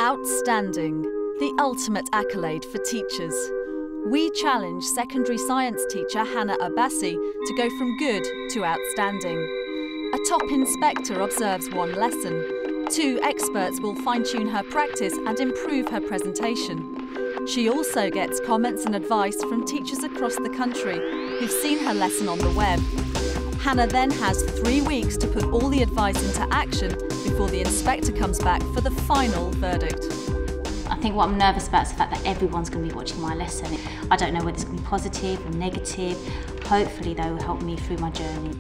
Outstanding, the ultimate accolade for teachers. We challenge secondary science teacher Hannah Abbasi to go from good to outstanding. A top inspector observes one lesson. 2 experts will fine-tune her practice and improve her presentation. She also gets comments and advice from teachers across the country who've seen her lesson on the web. Hannah then has 3 weeks to put all the advice into action before the inspector comes back for the final verdict. I think what I'm nervous about is the fact that everyone's going to be watching my lesson. I don't know whether it's going to be positive or negative. Hopefully they will help me through my journey.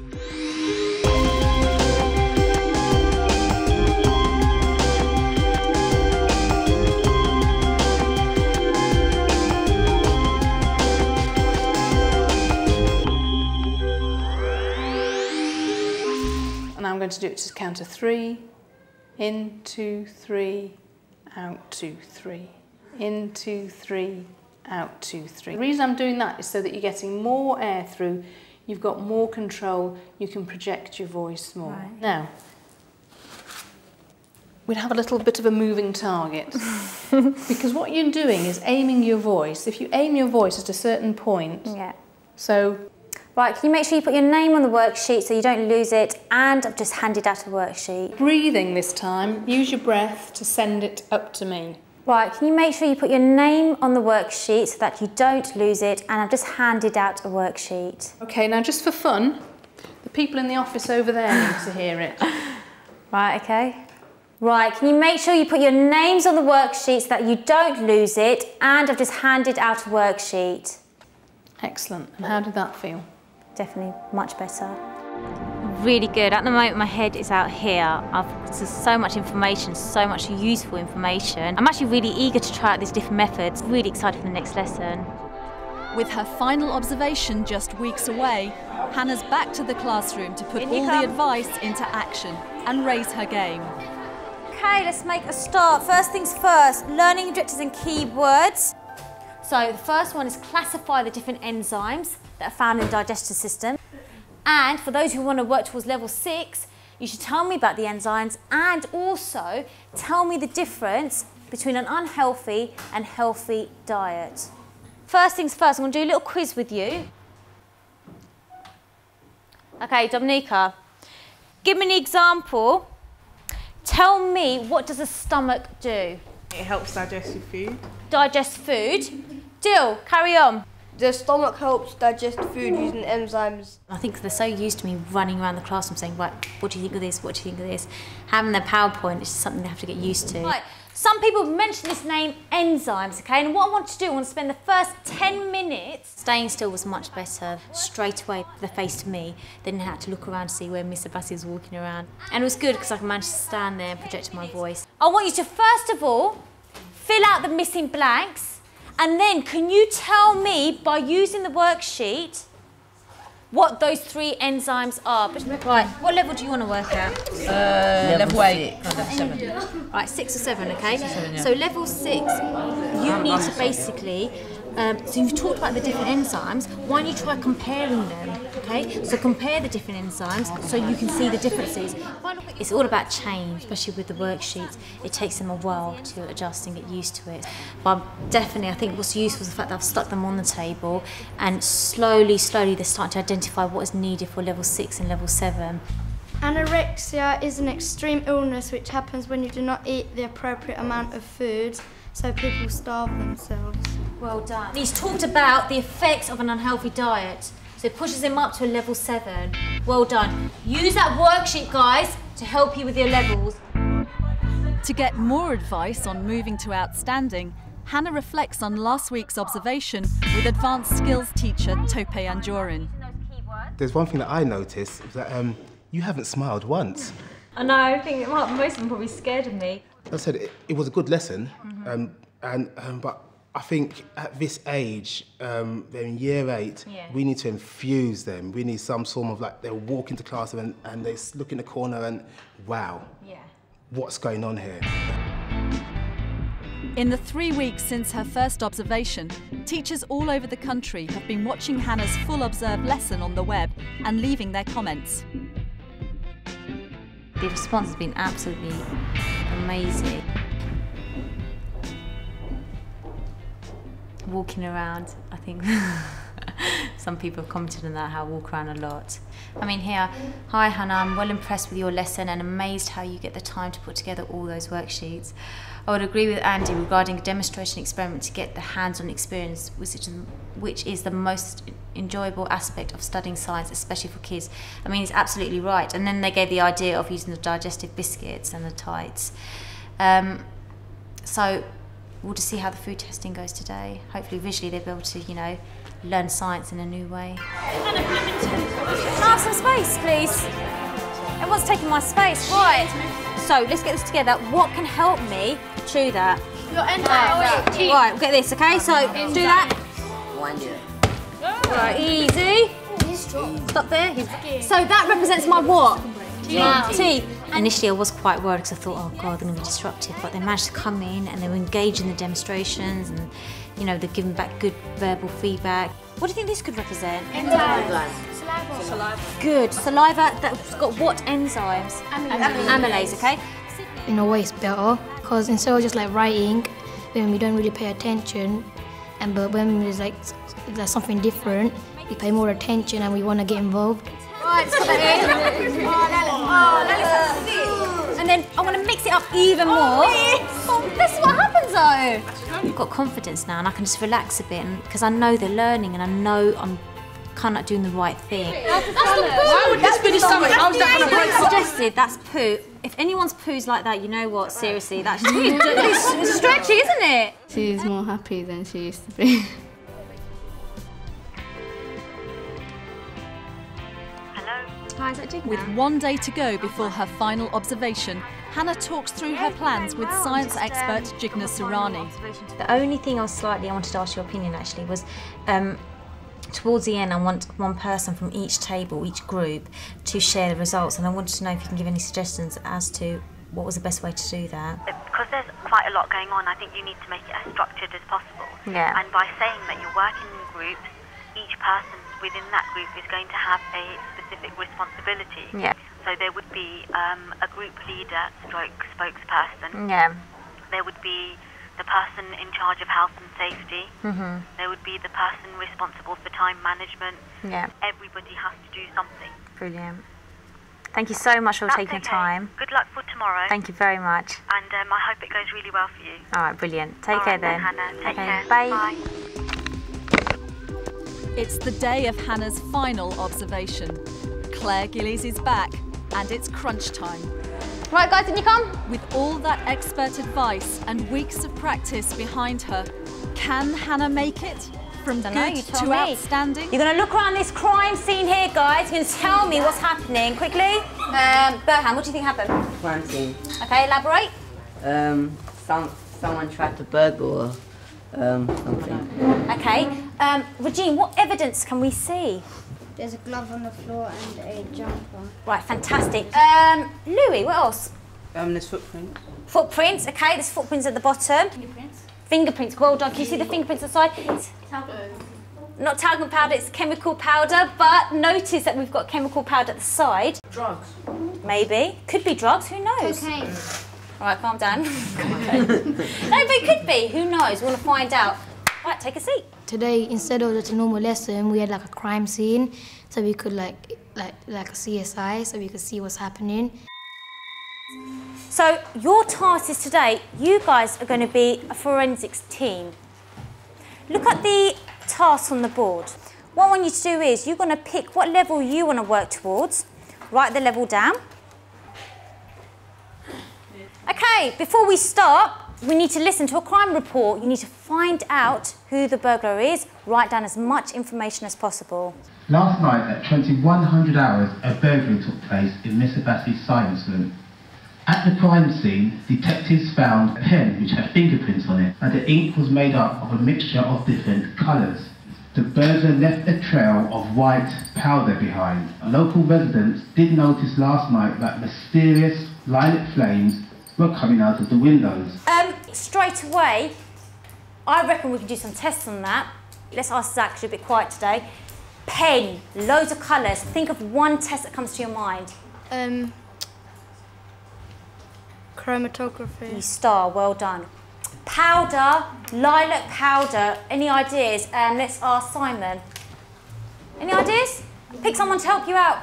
And I'm going to do it to count to 3. In, 2, 3, out, 2, 3. In, 2, 3, out, 2, 3. The reason I'm doing that is so that you're getting more air through, you've got more control, you can project your voice more. Right. Now, we'll have a little bit of a moving target. Because what you're doing is aiming your voice. If you aim your voice at a certain point, so... Right, can you make sure you put your name on the worksheet so you don't lose it, and I've just handed out a worksheet. Breathing this time, use your breath to send it up to me. Right, can you make sure you put your name on the worksheet so that you don't lose it, and I've just handed out a worksheet. Okay, now just for fun, the people in the office over there need to hear it. Right, okay. Right, can you make sure you put your names on the worksheet so that you don't lose it, and I've just handed out a worksheet. Excellent, and how did that feel? Definitely much better. Really good. At the moment my head is out here. There's so much information, so much useful information. I'm actually really eager to try out these different methods. Really excited for the next lesson. With her final observation just weeks away, Hannah's back to the classroom to put all the advice into action and raise her game. Okay, let's make a start. First things first, learning objectives and keywords. So the first one is classify the different enzymes that are found in the digestive system. And for those who want to work towards level 6, you should tell me about the enzymes and also tell me the difference between an unhealthy and healthy diet. First things first, I'm going to do a little quiz with you. Okay, Dominica, give me an example. Tell me, what does the stomach do? It helps digest your food. Digest food. Dill, carry on. The stomach helps digest food using enzymes. I think they're so used to me running around the classroom saying, right, what do you think of this, what do you think of this? Having their PowerPoint is just something they have to get used to. Right. Some people mention this name, enzymes, okay? And what I want to do, I want to spend the first 10 minutes... Staying still was much better. Straight away, they faced me. They didn't have to look around to see where Mr. Bassi was walking around. And it was good because I managed to stand there and project my voice. I want you to, first of all, fill out the missing blanks. And then, can you tell me, by using the worksheet, what those 3 enzymes are? Right, what level do you want to work at? Level 8. Level 7. Right, 6 or 7, okay? 7, yeah. So level 6, you need to basically, so you've talked about the different enzymes, why don't you try comparing them, okay? So compare the different enzymes so you can see the differences. It's all about change, especially with the worksheets. It takes them a while to adjust and get used to it. But definitely, I think what's useful is the fact that I've stuck them on the table and slowly they're starting to identify what is needed for level 6 and level 7. Anorexia is an extreme illness which happens when you do not eat the appropriate amount of food, so people starve themselves. Well done. He's talked about the effects of an unhealthy diet, so it pushes him up to a level 7. Well done. Use that worksheet, guys, to help you with your levels. To get more advice on moving to outstanding, Hannah reflects on last week's observation with advanced skills teacher Tope Anjorin. There's one thing that I noticed, is that you haven't smiled once. I know, I think most of them probably scared of me. I said it was a good lesson, but I think at this age, they're in year 8, we need to infuse them. We need some sort of they'll walk into class and they look in the corner and, wow, what's going on here? In the 3 weeks since her first observation, teachers all over the country have been watching Hannah's full observed lesson on the web and leaving their comments. The response has been absolutely amazing. walking around. I think some people have commented on that, how I walk around a lot. I mean here, hi Hannah, I'm well impressed with your lesson and amazed how you get the time to put together all those worksheets. I would agree with Andy regarding a demonstration experiment to get the hands-on experience, which is the most enjoyable aspect of studying science, especially for kids. I mean, he's absolutely right. And then they gave the idea of using the digestive biscuits and the tights. So we'll just see how the food testing goes today. Hopefully visually they'll be able to, you know, learn science in a new way. Can I have some space, please? Everyone's taking my space. Right. So let's get this together. What can help me chew that? Your enzyme. Right, we'll get this, okay? So do that. Right, easy. Stop there. So that represents my what? Teeth. Initially I was quite worried because I thought, oh God, they're going to be disruptive, but they managed to come in and they were engaged in the demonstrations and, you know, they're giving back good verbal feedback. What do you think this could represent? Saliva. Good. Saliva that's got what enzymes? Amylase, okay? In a way it's better, because instead of just like writing, when we don't really pay attention, but when there's like something different, we pay more attention and we want to get involved. Right, let's put that in. And then I want to mix it up even more. Oh, this is what happens though. I've got confidence now and I can just relax a bit because I know they're learning and I know I'm kind of doing the right thing. Why would this be the stomach? How's that going to break up? Suggested, that's poo. If anyone's poo's like that, you know what? Seriously, that's it's Stretchy, isn't it? She's more happy than she used to be. With one day to go before her final observation, Hannah talks through her plans with science expert Jigna Surani. The only thing I wanted to ask your opinion actually was, towards the end I want one person from each table, each group, to share the results, and I wanted to know if you can give any suggestions as to what was the best way to do that. Because there's quite a lot going on, I think you need to make it as structured as possible. Yeah. And by saying that you're working in groups, each person within that group is going to have a specific responsibility. Yeah. So there would be a group leader stroke spokesperson. Yeah. There would be the person in charge of health and safety. Mhm. There would be the person responsible for time management. Yeah. Everybody has to do something. Brilliant. Thank you so much for taking the time. Good luck for tomorrow. Thank you very much. And I hope it goes really well for you. All right, brilliant. Take care then. Hannah. Take care. Bye. Bye. It's the day of Hannah's final observation. Claire Gillies is back and it's crunch time. Right, guys, can you come? With all that expert advice and weeks of practice behind her, can Hannah make it? From good to outstanding? You're going to look around this crime scene here, guys. You're going to tell me what's happening quickly. Burhan, what do you think happened? Crime scene. Okay, elaborate. Someone tried to burgle something. Okay. Regine, what evidence can we see? There's a glove on the floor and a jumper. Right, fantastic. Louis, what else? There's footprints. Footprints, okay, there's footprints at the bottom. Fingerprints. Fingerprints, well done. Can you see the fingerprints outside? It's not talcum powder, it's chemical powder, but notice that we've got chemical powder at the side. Drugs. Maybe. Could be drugs, who knows? Okay. All right, calm down. No, but it could be, who knows? We want to find out. Right, take a seat. Today, instead of just a normal lesson, we had like a crime scene, so we could like a CSI, so we could see what's happening. So your task is today, you guys are going to be a forensics team. Look at the tasks on the board. What I want you to do is you're going to pick what level you want to work towards. Write the level down. Okay, before we start, we need to listen to a crime report. You need to find out who the burglar is. Write down as much information as possible. Last night at 2100 hours, a burglary took place in Miss Abbasi's science room. At the crime scene, detectives found a pen which had fingerprints on it, and the ink was made up of a mixture of different colours. The burglar left a trail of white powder behind. Local residents did notice last night that mysterious lilac flames were coming out of the windows. Straight away, I reckon we can do some tests on that. Let's ask Zach, because you're a bit quiet today. Pen, loads of colours. Think of one test that comes to your mind. Chromatography. You star, well done. Powder, lilac powder. Any ideas? Let's ask Simon. Any ideas? Pick someone to help you out.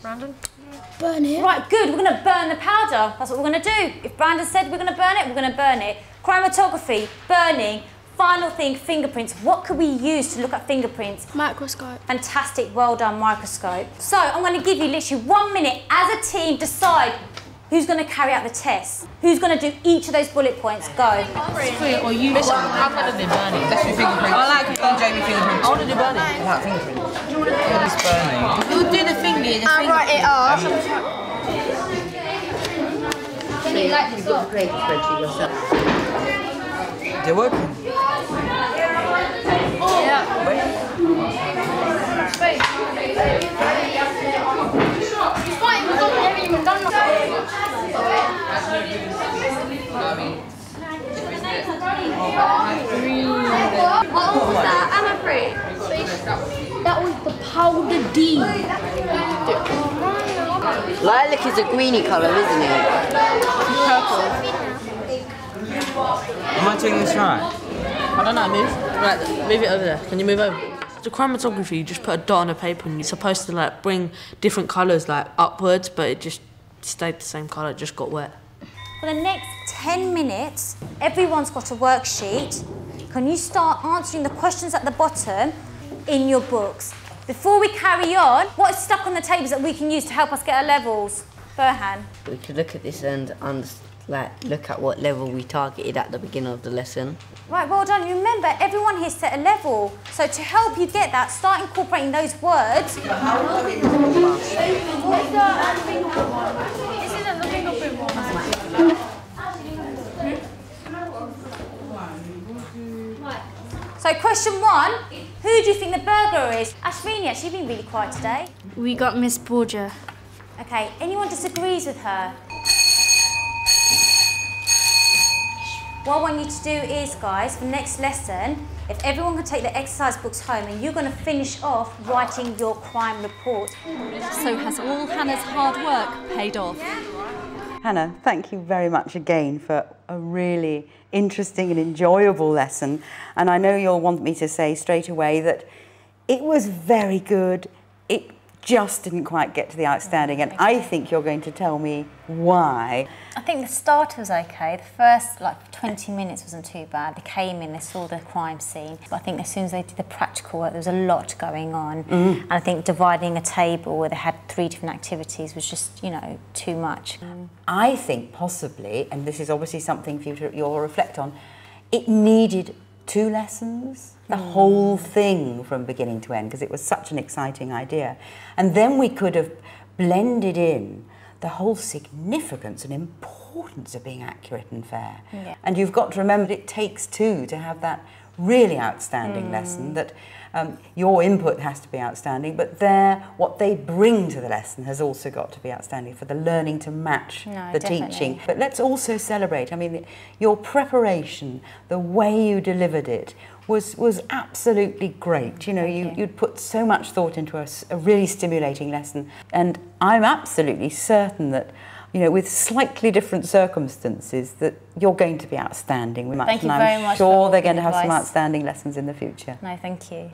Brandon? Burn it. Right, good. We're going to burn the powder. That's what we're going to do. If Brandon said we're going to burn it, we're going to burn it. Chromatography, burning. Final thing, fingerprints. What could we use to look at fingerprints? Microscope. Fantastic, well done, microscope. So I'm going to give you literally 1 minute as a team. Decide who's going to carry out the test. Who's going to do each of those bullet points? Go. Or you. I'm going to do burning. Let's do fingerprints. I like it. Jamie fingerprints. I want to do burning. I like fingerprints. Do you want to do this burning? You'll do the finger. I'll write it off. So you like you've got a great spreadsheet yourself. They're working. Yeah. What was that? I'm afraid. That was the powder D. Lilac is a greeny colour, isn't it? Purple. Am I doing this right? I don't know, move. Right, move it over there. Can you move over? The chromatography, you just put a dot on a paper and you're supposed to like bring different colours like upwards, but it just stayed the same colour, it just got wet. For the next 10 minutes, everyone's got a worksheet. Can you start answering the questions at the bottom in your books? Before we carry on, what is stuck on the tables that we can use to help us get our levels? Burhan. We could look at this and look at what level we targeted at the beginning of the lesson. Right, well done. You remember, everyone here set a level. So to help you get that, start incorporating those words. So question 1, who do you think the burglar is? Ashvini, actually, you've been really quiet today. We got Miss Borgia. Okay, anyone disagrees with her? What I want you to do is, guys, for next lesson, if everyone can take their exercise books home and you're going to finish off writing your crime report. So has all Hannah's hard work paid off? Hannah, thank you very much again for a really interesting and enjoyable lesson. And I know you'll want me to say straight away that it was very good. It just didn't quite get to the outstanding, and I think you're going to tell me why. I think the start was okay. The first 20 minutes wasn't too bad. They came in, they saw the crime scene. But I think as soon as they did the practical work, there was a lot going on. And I think dividing a table where they had 3 different activities was just, too much. I think possibly, and this is obviously something for you you'll reflect on, it needed 2 lessons. The whole thing from beginning to end, because it was such an exciting idea. And then we could have blended in the whole significance and importance of being accurate and fair. Yeah. And you've got to remember that it takes 2 to have that really outstanding lesson, that your input has to be outstanding, but what they bring to the lesson has also got to be outstanding for the learning to match the teaching. But let's also celebrate, I mean, your preparation, the way you delivered it, was absolutely great. You'd put so much thought into a really stimulating lesson, and I'm absolutely certain that with slightly different circumstances that you're going to be outstanding. Thank you very much. I'm sure they're going to have some outstanding lessons in the future. No, thank you.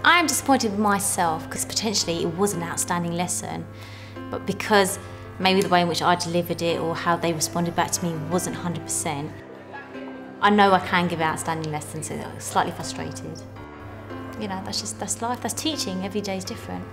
I am disappointed with myself because potentially it was an outstanding lesson, but because maybe the way in which I delivered it or how they responded back to me wasn't 100%. I know I can give outstanding lessons, so I was slightly frustrated. That's life, that's teaching, every day is different.